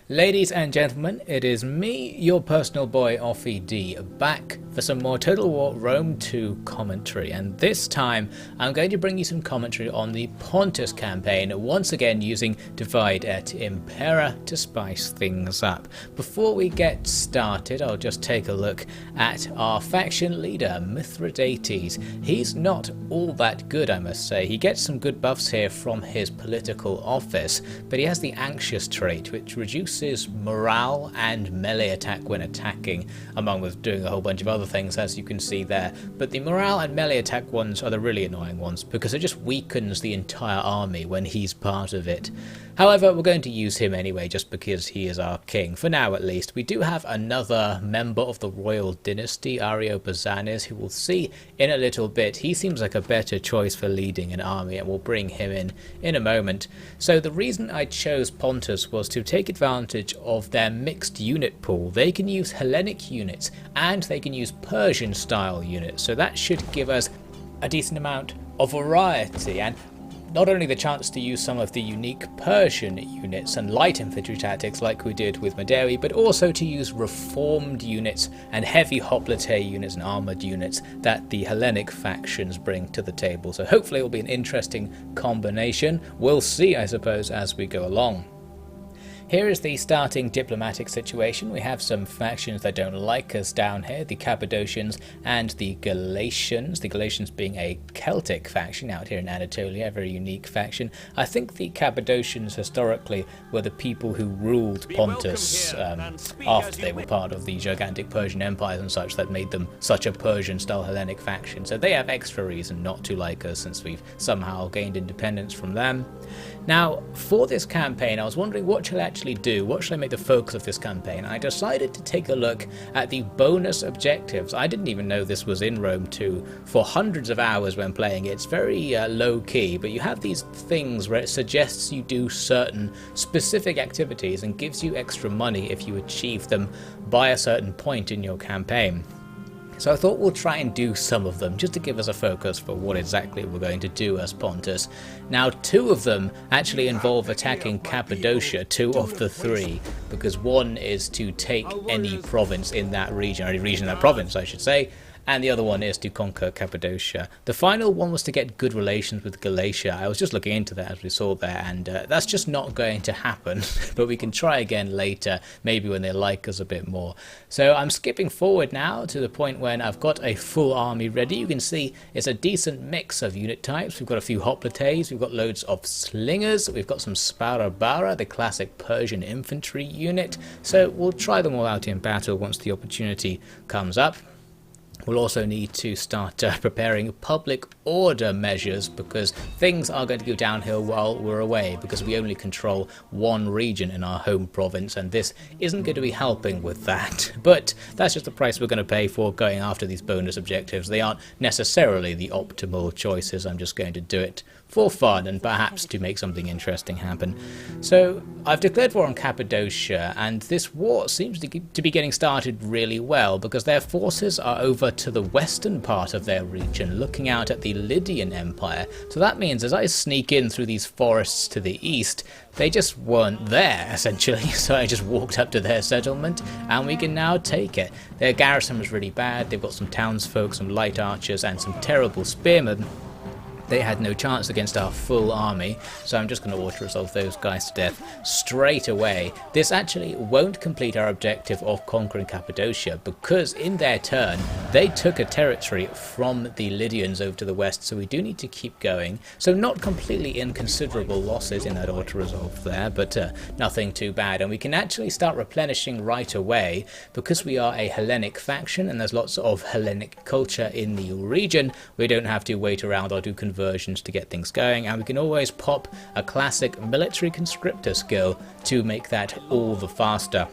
Ladies and gentlemen, it is me, your personal boy OfficiallyDevin, back for some more Total War Rome 2 commentary, and this time I'm going to bring you some commentary on the Pontus campaign, once again using Divide et Impera to spice things up. Before we get started, I'll just take a look at our faction leader, Mithridates. He's not all that good, I must say. He gets some good buffs here from his political office, but he has the anxious trait, which reduces morale and melee attack when attacking, along with doing a whole bunch of other things, as you can see there. But the morale and melee attack ones are the really annoying ones, because it just weakens the entire army when he's part of it. However, we're going to use him anyway, just because he is our king, for now at least. We do have another member of the royal dynasty, Ariobarzanes, who we'll see in a little bit. He seems like a better choice for leading an army, and we'll bring him in a moment. So the reason I chose Pontus was to take advantage of their mixed unit pool. They can use Hellenic units, and they can use Persian style units, so that should give us a decent amount of variety, and not only the chance to use some of the unique Persian units and light infantry tactics like we did with Madewi, but also to use reformed units and heavy hoplite units and armoured units that the Hellenic factions bring to the table. So hopefully it will be an interesting combination. We'll see, I suppose, as we go along. Here is the starting diplomatic situation. We have some factions that don't like us down here, the Cappadocians and the Galatians. The Galatians being a Celtic faction out here in Anatolia, a very unique faction. I think the Cappadocians historically were the people who ruled Pontus after they were part of the gigantic Persian empires and such that made them such a Persian-style Hellenic faction. So they have extra reason not to like us since we've somehow gained independence from them. Now, for this campaign, I was wondering what shall I actually do? What shall I make the focus of this campaign? I decided to take a look at the bonus objectives. I didn't even know this was in Rome 2 for hundreds of hours when playing it. It's very low-key, but you have these things where it suggests you do certain specific activities and gives you extra money if you achieve them by a certain point in your campaign. So I thought we'll try and do some of them, just to give us a focus for what exactly we're going to do as Pontus. Now, two of them actually involve attacking Cappadocia, two of the three, because one is to take any province in that region, or any region in that province, I should say, and the other one is to conquer Cappadocia. The final one was to get good relations with Galatia. I was just looking into that as we saw there, and that's just not going to happen, but we can try again later, maybe when they like us a bit more. So I'm skipping forward now to the point when I've got a full army ready. You can see it's a decent mix of unit types. We've got a few hoplites, we've got loads of slingers, we've got some sparabara, the classic Persian infantry unit. So we'll try them all out in battle once the opportunity comes up. We'll also need to start preparing public order measures, because things are going to go downhill while we're away, because we only control one region in our home province, and this isn't going to be helping with that. But that's just the price we're going to pay for going after these bonus objectives. They aren't necessarily the optimal choices. I'm just going to do it for fun and perhaps to make something interesting happen. So I've declared war on Cappadocia, and this war seems to be getting started really well, because their forces are over to the western part of their region, looking out at the Lydian Empire. So that means as I sneak in through these forests to the east, they just weren't there, essentially. So I just walked up to their settlement, and we can now take it. Their garrison was really bad. They've got some townsfolk, some light archers, and some terrible spearmen. They had no chance against our full army, so I'm just going to auto-resolve those guys to death straight away. This actually won't complete our objective of conquering Cappadocia, because in their turn they took a territory from the Lydians over to the west, so we do need to keep going. So not completely inconsiderable losses in that auto-resolve there, but nothing too bad. And we can actually start replenishing right away, because we are a Hellenic faction and there's lots of Hellenic culture in the region. We don't have to wait around or do conversions to get things going, and we can always pop a classic military conscriptor skill to make that all the faster.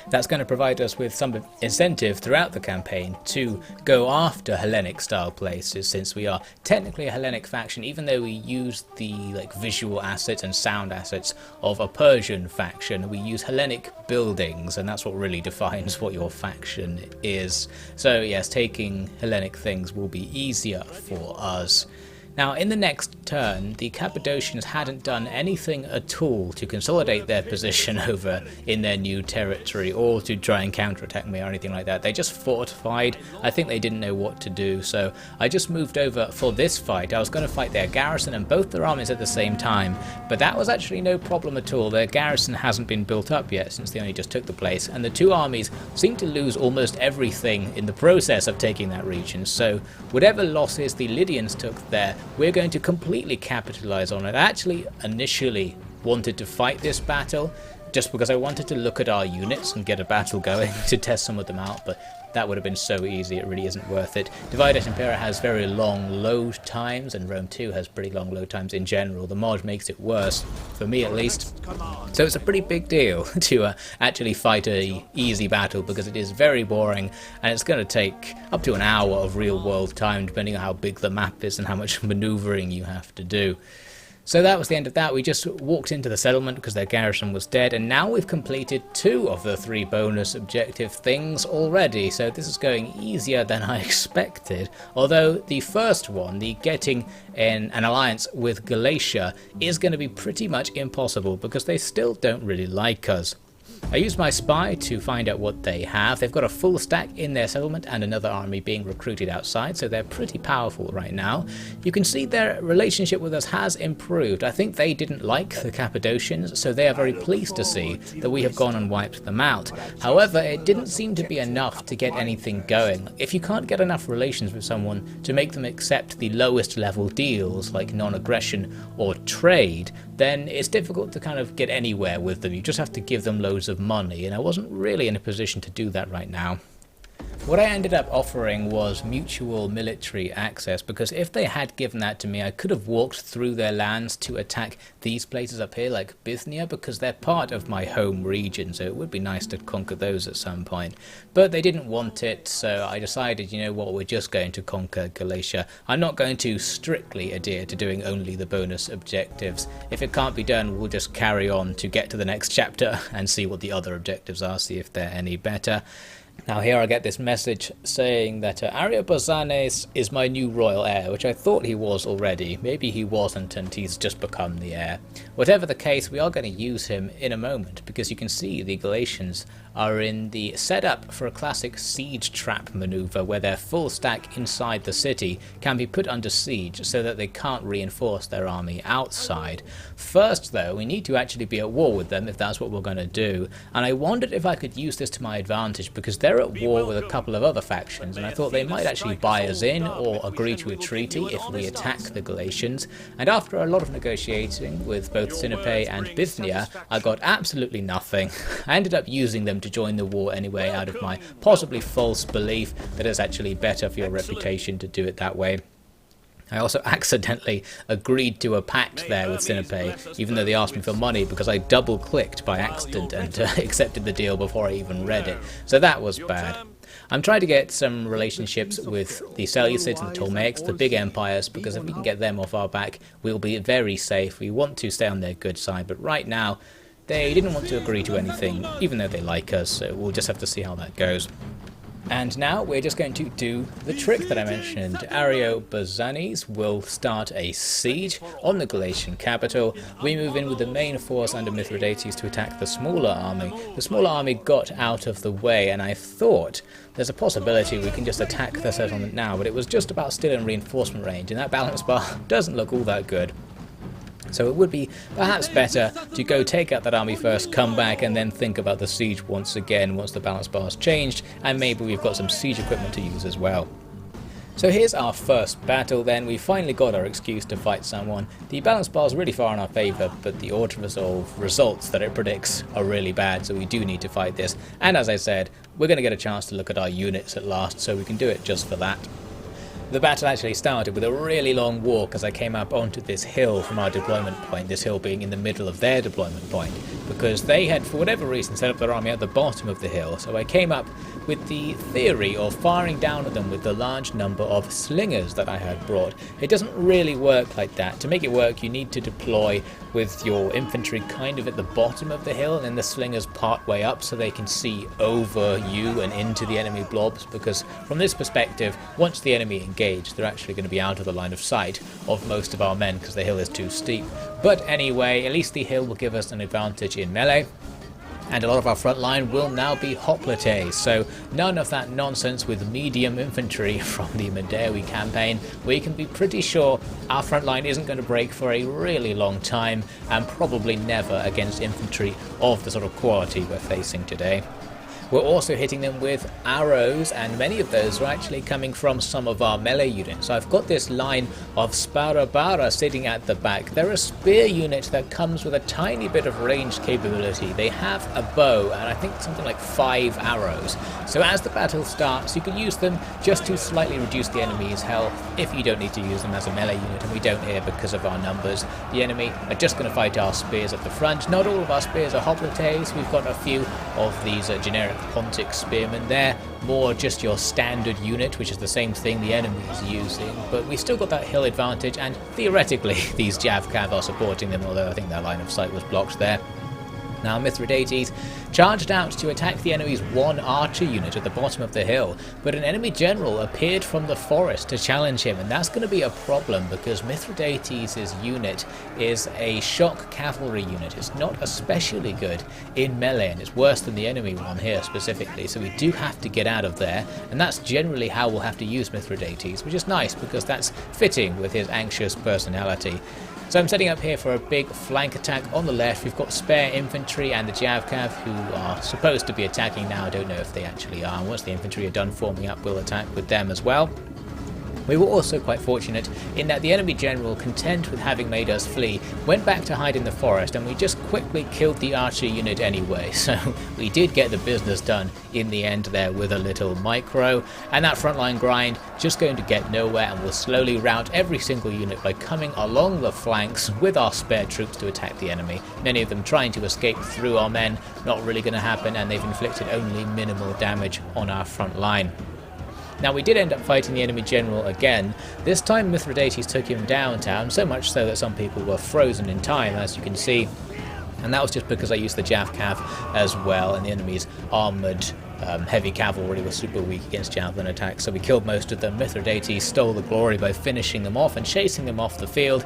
That's going to provide us with some incentive throughout the campaign to go after Hellenic style places, since we are technically a Hellenic faction, even though we use the visual assets and sound assets of a Persian faction. We use Hellenic buildings, and that's what really defines what your faction is. So yes, taking Hellenic things will be easier for us. Now, in the next turn, the Cappadocians hadn't done anything at all to consolidate their position over in their new territory or to try and counterattack me or anything like that. They just fortified. I think they didn't know what to do, so I just moved over for this fight. I was going to fight their garrison and both their armies at the same time, but that was actually no problem at all. Their garrison hasn't been built up yet since they only just took the place, and the two armies seemed to lose almost everything in the process of taking that region, so whatever losses the Lydians took there, we're going to completely capitalize on it. I actually initially wanted to fight this battle just because I wanted to look at our units and get a battle going to test some of them out, but that would have been so easy, it really isn't worth it. Divided Impera has very long load times, and Rome 2 has pretty long load times in general. The mod makes it worse, for me at least. So it's a pretty big deal to actually fight a easy battle, because it is very boring, and it's going to take up to an hour of real world time, depending on how big the map is and how much maneuvering you have to do. So that was the end of that. We just walked into the settlement because their garrison was dead, and now we've completed 2 of the 3 bonus objective things already, so this is going easier than I expected. Although the first one, the getting in an alliance with Galatia, is going to be pretty much impossible because they still don't really like us. I used my spy to find out what they have. They've got a full stack in their settlement and another army being recruited outside, so they're pretty powerful right now. You can see their relationship with us has improved. I think they didn't like the Cappadocians, so they are very pleased to see that we have gone and wiped them out. However, it didn't seem to be enough to get anything going. If you can't get enough relations with someone to make them accept the lowest level deals like non-aggression or trade, then it's difficult to kind of get anywhere with them. You just have to give them loads of money, and I wasn't really in a position to do that right now. What I ended up offering was mutual military access, because if they had given that to me, I could have walked through their lands to attack these places up here like Bithynia, because they're part of my home region, so it would be nice to conquer those at some point. But they didn't want it, so I decided, you know what, we're just going to conquer Galatia. I'm not going to strictly adhere to doing only the bonus objectives. If it can't be done, we'll just carry on to get to the next chapter and see what the other objectives are, see if they're any better. Now here I get this message saying that Ariobarzanes is my new royal heir, which I thought he was already. Maybe he wasn't and he's just become the heir. Whatever the case, we are going to use him in a moment, because you can see the Galatians are in the setup for a classic siege trap maneuver where their full stack inside the city can be put under siege so that they can't reinforce their army outside. First though, we need to actually be at war with them if that's what we're going to do, and I wondered if I could use this to my advantage because they're at war with a couple of other factions, and I thought they might actually buy us in or agree to a treaty if we attack the Galatians. And after a lot of negotiating with both Sinope and Bithynia, I got absolutely nothing. I ended up using them to join the war anyway, out of my possibly false belief that it's actually better for your reputation to do it that way. I also accidentally agreed to a pact there with Sinope, even though they asked me for money, because I double-clicked by accident and accepted the deal before I even read it. So that was bad. I'm trying to get some relationships with the Seleucids and the Ptolemaics, the big empires, because if we can get them off our back, we'll be very safe. We want to stay on their good side, but right now, they didn't want to agree to anything, even though they like us, so we'll just have to see how that goes. And now we're just going to do the trick that I mentioned. Ariobarzanes will start a siege on the Galatian capital. We move in with the main force under Mithridates to attack the smaller army. The smaller army got out of the way, and I thought there's a possibility we can just attack the settlement now, but it was just about still in reinforcement range, and that balance bar doesn't look all that good. So it would be perhaps better to go take out that army first, come back, and then think about the siege once again once the balance bar's changed, and maybe we've got some siege equipment to use as well. So here's our first battle then. We finally got our excuse to fight someone. The balance bar's really far in our favour, but the auto-resolve results that it predicts are really bad, so we do need to fight this. And as I said, we're going to get a chance to look at our units at last, so we can do it just for that. The battle actually started with a really long walk as I came up onto this hill from our deployment point, this hill being in the middle of their deployment point, because they had, for whatever reason, set up their army at the bottom of the hill, so I came up with the theory of firing down at them with the large number of slingers that I had brought. It doesn't really work like that. To make it work, you need to deploy with your infantry kind of at the bottom of the hill, and then the slingers part way up so they can see over you and into the enemy blobs, because from this perspective, once the enemy engages, engage, they're actually going to be out of the line of sight of most of our men because the hill is too steep. But anyway, at least the hill will give us an advantage in melee. And a lot of our front line will now be hoplites, so none of that nonsense with medium infantry from the Medewi campaign. We can be pretty sure our front line isn't going to break for a really long time, and probably never against infantry of the sort of quality we're facing today. We're also hitting them with arrows, and many of those are actually coming from some of our melee units. So I've got this line of Sparabara sitting at the back. They're a spear unit that comes with a tiny bit of ranged capability. They have a bow and I think something like 5 arrows. So as the battle starts, you can use them just to slightly reduce the enemy's health if you don't need to use them as a melee unit, and we don't here because of our numbers. The enemy are just going to fight our spears at the front. Not all of our spears are hoplites. We've got a few of these generic Pontic spearmen there, more just your standard unit, which is the same thing the enemy is using, but we still got that hill advantage, and theoretically these Javcav are supporting them, although I think their line of sight was blocked there. Now Mithridates charged out to attack the enemy's one archer unit at the bottom of the hill, but an enemy general appeared from the forest to challenge him, and that's going to be a problem because Mithridates' unit is a shock cavalry unit. It's not especially good in melee, and it's worse than the enemy one here specifically, so we do have to get out of there, and that's generally how we'll have to use Mithridates, which is nice because that's fitting with his anxious personality. So I'm setting up here for a big flank attack on the left. We've got spare infantry and the Javcav who are supposed to be attacking now. I don't know if they actually are. Once the infantry are done forming up, we'll attack with them as well. We were also quite fortunate in that the enemy general, content with having made us flee, went back to hide in the forest, and we just quickly killed the archer unit anyway, so we did get the business done in the end there with a little micro, and that frontline grind just going to get nowhere, and we'll slowly rout every single unit by coming along the flanks with our spare troops to attack the enemy, many of them trying to escape through our men. Not really going to happen, and they've inflicted only minimal damage on our front line. Now we did end up fighting the enemy general again. This time Mithridates took him downtown, so much so that some people were frozen in time, as you can see. And that was just because I used the Javcav as well, and the enemy's armoured heavy cavalry was super weak against javelin attacks, so we killed most of them. Mithridates stole the glory by finishing them off and chasing them off the field.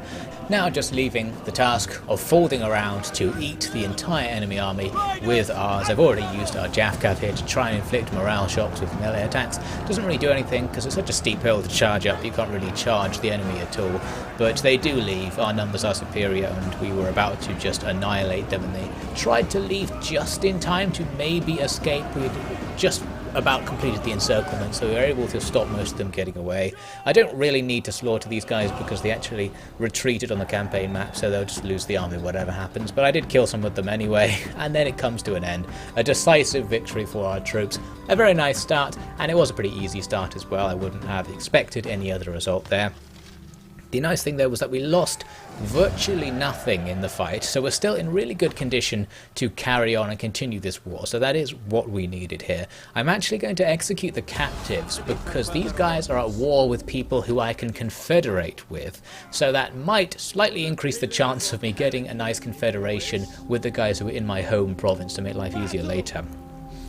Now just leaving the task of folding around to eat the entire enemy army with ours. I've already used our Javcav here to try and inflict morale shocks with melee attacks. Doesn't really do anything because it's such a steep hill to charge up, you can't really charge the enemy at all. But they do leave, our numbers are superior, and we were about to just annihilate them, and they tried to leave just in time to maybe escape. We'd just about completed the encirclement, so we were able to stop most of them getting away. I don't really need to slaughter these guys because they actually retreated on the campaign map, so they'll just lose the army whatever happens, but I did kill some of them anyway, and then it comes to an end. A decisive victory for our troops. A very nice start, and it was a pretty easy start as well. I wouldn't have expected any other result there. The nice thing though was that we lost virtually nothing in the fight, so we're still in really good condition to carry on and continue this war, so that is what we needed here. I'm actually going to execute the captives because these guys are at war with people who I can confederate with, so that might slightly increase the chance of me getting a nice confederation with the guys who are in my home province to make life easier later.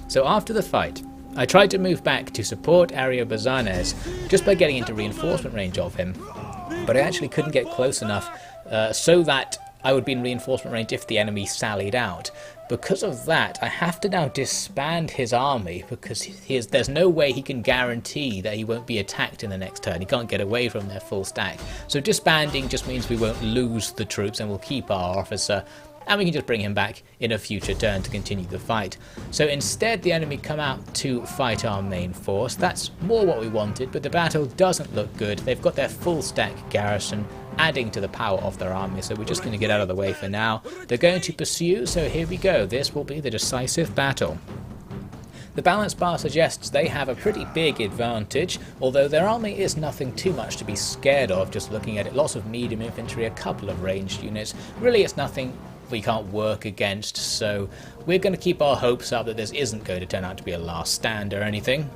So after the fight, I tried to move back to support Ariobarzanes just by getting into reinforcement range of him, but I actually couldn't get close enough so that I would be in reinforcement range if the enemy sallied out. Because of that, I have to now disband his army because there's no way he can guarantee that he won't be attacked in the next turn. He can't get away from their full stack. So disbanding just means we won't lose the troops and we'll keep our officer, and we can just bring him back in a future turn to continue the fight. So instead the enemy come out to fight our main force. That's more what we wanted, but the battle doesn't look good. They've got their full stack garrison, adding to the power of their army, so we're just going to get out of the way for now. They're going to pursue, so here we go. This will be the decisive battle. The balance bar suggests they have a pretty big advantage, although their army is nothing too much to be scared of, just looking at it. Lots of medium infantry, a couple of ranged units. Really it's nothing we can't work against, so we're going to keep our hopes up that this isn't going to turn out to be a last stand or anything.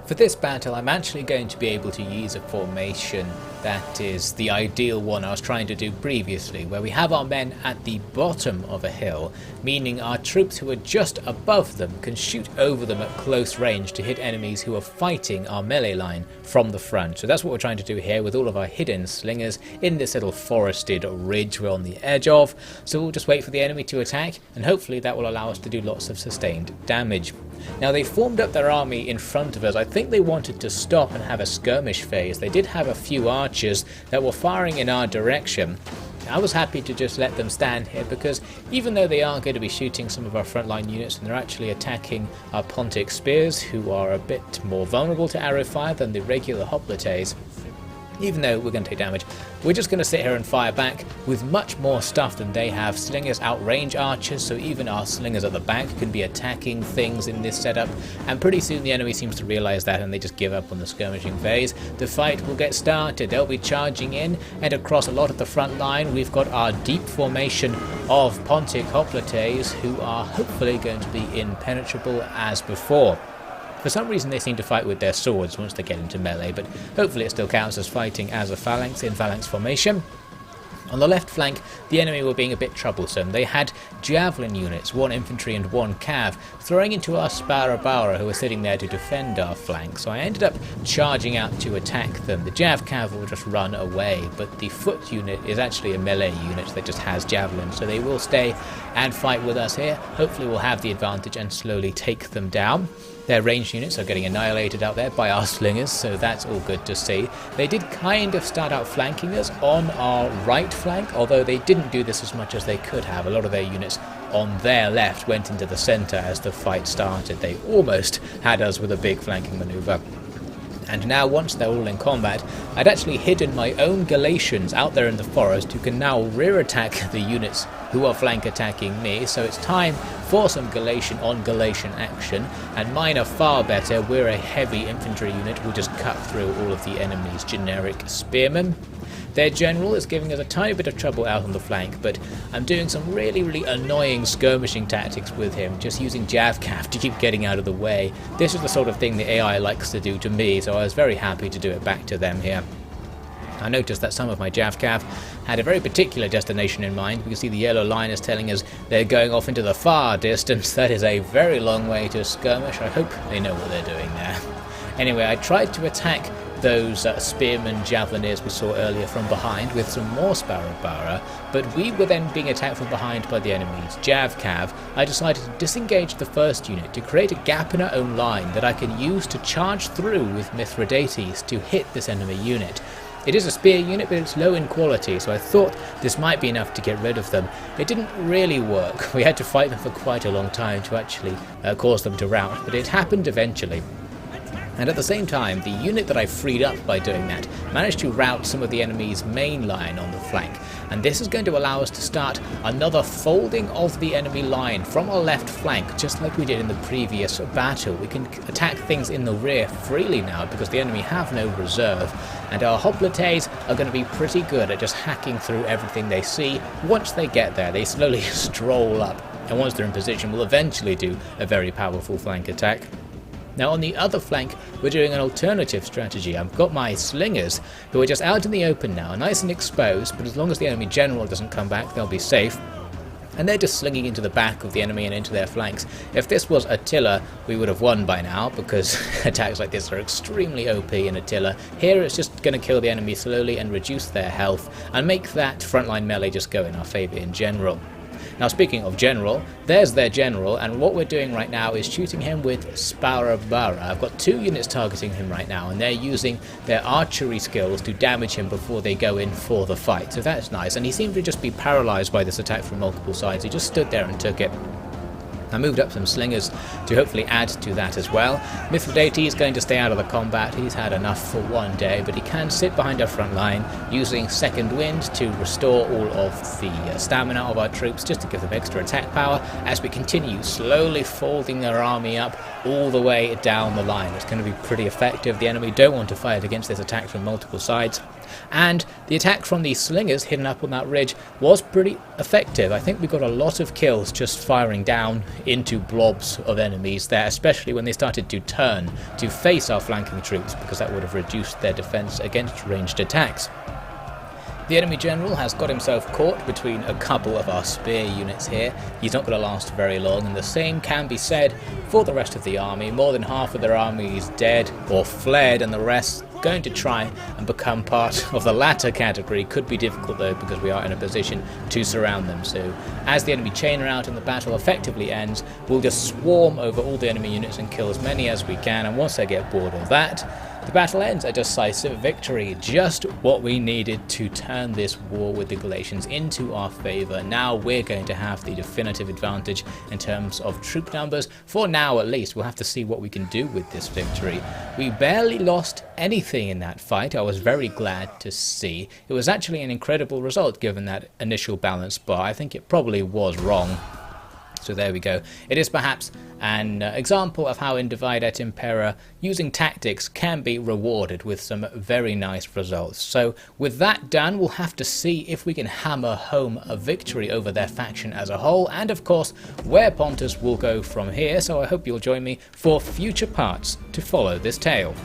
For this battle, I'm actually going to be able to use a formation that is the ideal one I was trying to do previously, where we have our men at the bottom of a hill, meaning our troops who are just above them can shoot over them at close range to hit enemies who are fighting our melee line from the front. So that's what we're trying to do here with all of our hidden slingers in this little forested ridge we're on the edge of. So we'll just wait for the enemy to attack, and hopefully that will allow us to do lots of sustained damage. Now, they formed up their army in front of us. I think they wanted to stop and have a skirmish phase. They did have a few archers that were firing in our direction. I was happy to just let them stand here, because even though they are going to be shooting some of our frontline units and they're actually attacking our Pontic spears, who are a bit more vulnerable to arrow fire than the regular hoplites, even though we're going to take damage, we're just going to sit here and fire back with much more stuff than they have. Slingers outrange archers, so even our slingers at the back can be attacking things in this setup, and pretty soon the enemy seems to realise that and they just give up on the skirmishing phase. The fight will get started. They'll be charging in, and across a lot of the front line we've got our deep formation of Pontic hoplites, who are hopefully going to be impenetrable as before. For some reason they seem to fight with their swords once they get into melee, but hopefully it still counts as fighting as a phalanx in phalanx formation. On the left flank, the enemy were being a bit troublesome. They had javelin units, 1 infantry and 1 cav, throwing into our Sparabara, who were sitting there to defend our flank, so I ended up charging out to attack them. The jav cav will just run away, but the foot unit is actually a melee unit that just has javelins, so they will stay and fight with us here. Hopefully we'll have the advantage and slowly take them down. Their ranged units are getting annihilated out there by our slingers, so that's all good to see. They did kind of start out flanking us on our right flank, although they didn't do this as much as they could have. A lot of their units on their left went into the centre as the fight started. They almost had us with a big flanking manoeuvre. And now, once they're all in combat, I'd actually hidden my own Galatians out there in the forest, who can now rear attack the units who are flank attacking me. So it's time for some Galatian on Galatian action, and mine are far better. We're a heavy infantry unit who just cut through all of the enemy's generic spearmen. Their general is giving us a tiny bit of trouble out on the flank, but I'm doing some really annoying skirmishing tactics with him, just using Javcav to keep getting out of the way. This is the sort of thing the AI likes to do to me, so I was very happy to do it back to them here. I noticed that some of my Javcav had a very particular destination in mind. We can see the yellow line is telling us they're going off into the far distance. That is a very long way to skirmish. I hope they know what they're doing there. Anyway, I tried to attack those spearmen javelineers we saw earlier from behind with some more Sparabara, but we were then being attacked from behind by the enemy's Javcav. I decided to disengage the first unit to create a gap in our own line that I can use to charge through with Mithridates to hit this enemy unit. It is a spear unit, but it's low in quality, so I thought this might be enough to get rid of them. It didn't really work. We had to fight them for quite a long time to actually cause them to rout, but it happened eventually. And at the same time, the unit that I freed up by doing that managed to rout some of the enemy's main line on the flank. And this is going to allow us to start another folding of the enemy line from our left flank, just like we did in the previous battle. We can attack things in the rear freely now because the enemy have no reserve. And our hoplites are going to be pretty good at just hacking through everything they see. Once they get there, they slowly stroll up. And once they're in position, we'll eventually do a very powerful flank attack. Now on the other flank, we're doing an alternative strategy. I've got my slingers, who are just out in the open now, nice and exposed, but as long as the enemy general doesn't come back, they'll be safe. And they're just slinging into the back of the enemy and into their flanks. If this was Attila, we would have won by now, because attacks like this are extremely OP in Attila. Here it's just going to kill the enemy slowly and reduce their health, and make that frontline melee just go in our favour in general. Now speaking of general, there's their general, and what we're doing right now is shooting him with Sparabara. I've got 2 units targeting him right now, and they're using their archery skills to damage him before they go in for the fight, so that's nice. And he seemed to just be paralysed by this attack from multiple sides. He just stood there and took it. I moved up some slingers to hopefully add to that as well. Mithridates is going to stay out of the combat. He's had enough for one day, but he can sit behind our front line using second wind to restore all of the stamina of our troops, just to give them extra attack power as we continue slowly folding their army up all the way down the line. It's going to be pretty effective. The enemy don't want to fight against this attack from multiple sides. and the attack from the slingers hidden up on that ridge was pretty effective. I think we got a lot of kills just firing down into blobs of enemies there, especially when they started to turn to face our flanking troops, because that would have reduced their defense against ranged attacks. The enemy general has got himself caught between a couple of our spear units here. He's not going to last very long, and the same can be said for the rest of the army. More than half of their army is dead or fled, and the rest going to try and become part of the latter category. Could be difficult though, because we are in a position to surround them. So as the enemy chain rout and the battle effectively ends, we'll just swarm over all the enemy units and kill as many as we can, and once they get bored of that, the battle ends a decisive victory, just what we needed to turn this war with the Galatians into our favour. Now we're going to have the definitive advantage in terms of troop numbers, for now at least. We'll have to see what we can do with this victory. We barely lost anything in that fight. I was very glad to see. It was actually an incredible result given that initial balance bar. I think it probably was wrong. So there we go. It is perhaps an example of how in Divide et Impera using tactics can be rewarded with some very nice results. So with that done, we'll have to see if we can hammer home a victory over their faction as a whole, and of course where Pontus will go from here. So I hope you'll join me for future parts to follow this tale.